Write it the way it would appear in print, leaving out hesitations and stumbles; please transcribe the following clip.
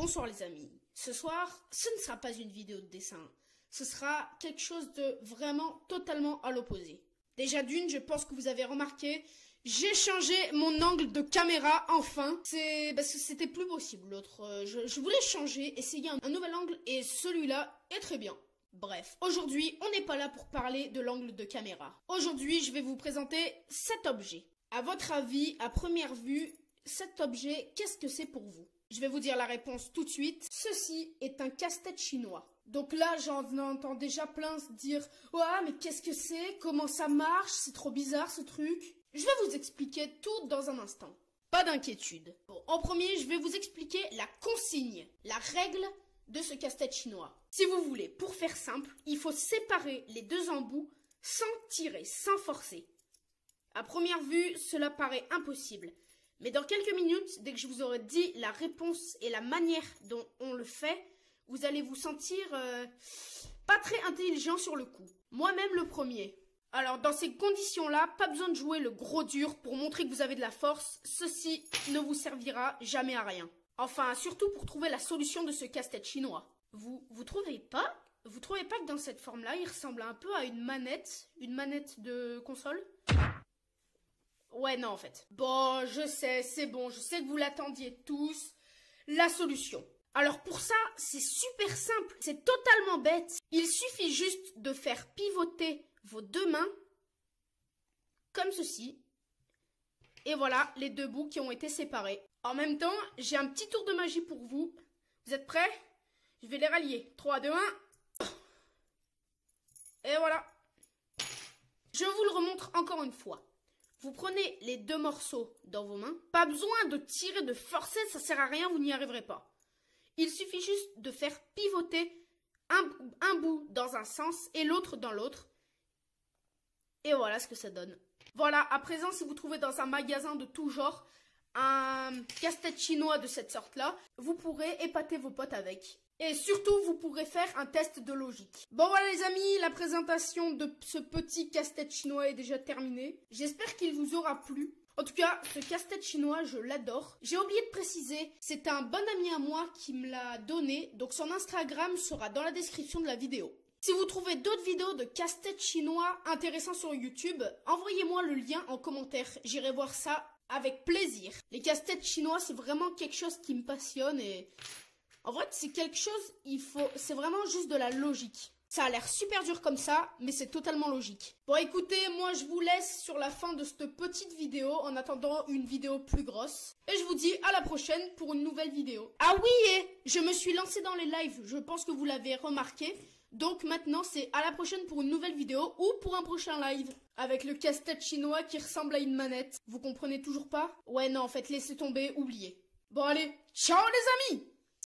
Bonsoir les amis, ce soir ce ne sera pas une vidéo de dessin, ce sera quelque chose de vraiment totalement à l'opposé. Déjà d'une, je pense que vous avez remarqué, j'ai changé mon angle de caméra enfin, c'est parce que c'était plus possible l'autre, je voulais changer, essayer un nouvel angle et celui-là est très bien. Bref, aujourd'hui on n'est pas là pour parler de l'angle de caméra. Aujourd'hui je vais vous présenter cet objet. À votre avis, à première vue, cet objet, qu'est-ce que c'est pour vous? Je vais vous dire la réponse tout de suite. Ceci est un casse-tête chinois. Donc là, j'en entends déjà plein se dire « Ouais, mais qu'est-ce que c'est? Comment ça marche? C'est trop bizarre ce truc !» Je vais vous expliquer tout dans un instant. Pas d'inquiétude. Bon, en premier, je vais vous expliquer la consigne, la règle de ce casse-tête chinois. Si vous voulez, pour faire simple, il faut séparer les deux embouts sans tirer, sans forcer. À première vue, cela paraît impossible. Mais dans quelques minutes, dès que je vous aurai dit la réponse et la manière dont on le fait, vous allez vous sentir pas très intelligent sur le coup. Moi-même le premier. Alors dans ces conditions-là, pas besoin de jouer le gros dur pour montrer que vous avez de la force. Ceci ne vous servira jamais à rien. Enfin, surtout pour trouver la solution de ce casse-tête chinois. Vous trouvez pas? Vous trouvez pas que dans cette forme-là, il ressemble un peu à une manette de console? Ouais, non, en fait. Bon, je sais, c'est bon, je sais que vous l'attendiez tous. La solution. Alors pour ça, c'est super simple, c'est totalement bête. Il suffit juste de faire pivoter vos deux mains, comme ceci. Et voilà, les deux bouts qui ont été séparés. En même temps, j'ai un petit tour de magie pour vous. Vous êtes prêts? Je vais les rallier. 3, 2, 1. Et voilà. Je vous le remontre encore une fois. Vous prenez les deux morceaux dans vos mains. Pas besoin de tirer, de forcer, ça sert à rien, vous n'y arriverez pas. Il suffit juste de faire pivoter un bout dans un sens et l'autre dans l'autre. Et voilà ce que ça donne. Voilà, à présent, si vous trouvez dans un magasin de tout genre un casse-tête chinois de cette sorte-là, vous pourrez épater vos potes avec. Et surtout, vous pourrez faire un test de logique. Bon voilà les amis, la présentation de ce petit casse-tête chinois est déjà terminée. J'espère qu'il vous aura plu. En tout cas, ce casse-tête chinois, je l'adore. J'ai oublié de préciser, c'est un bon ami à moi qui me l'a donné. Donc son Instagram sera dans la description de la vidéo. Si vous trouvez d'autres vidéos de casse-tête chinois intéressants sur YouTube, envoyez-moi le lien en commentaire. J'irai voir ça avec plaisir. Les casse-têtes chinois, c'est vraiment quelque chose qui me passionne et... En vrai, c'est quelque chose, c'est vraiment juste de la logique. Ça a l'air super dur comme ça, mais c'est totalement logique. Bon, écoutez, moi, je vous laisse sur la fin de cette petite vidéo, en attendant une vidéo plus grosse. Et je vous dis à la prochaine pour une nouvelle vidéo. Ah oui, et je me suis lancé dans les lives, je pense que vous l'avez remarqué. Donc maintenant, c'est à la prochaine pour une nouvelle vidéo ou pour un prochain live. Avec le casse-tête chinois qui ressemble à une manette. Vous comprenez toujours pas? Ouais, non, en fait, laissez tomber, oubliez. Bon, allez, ciao les amis!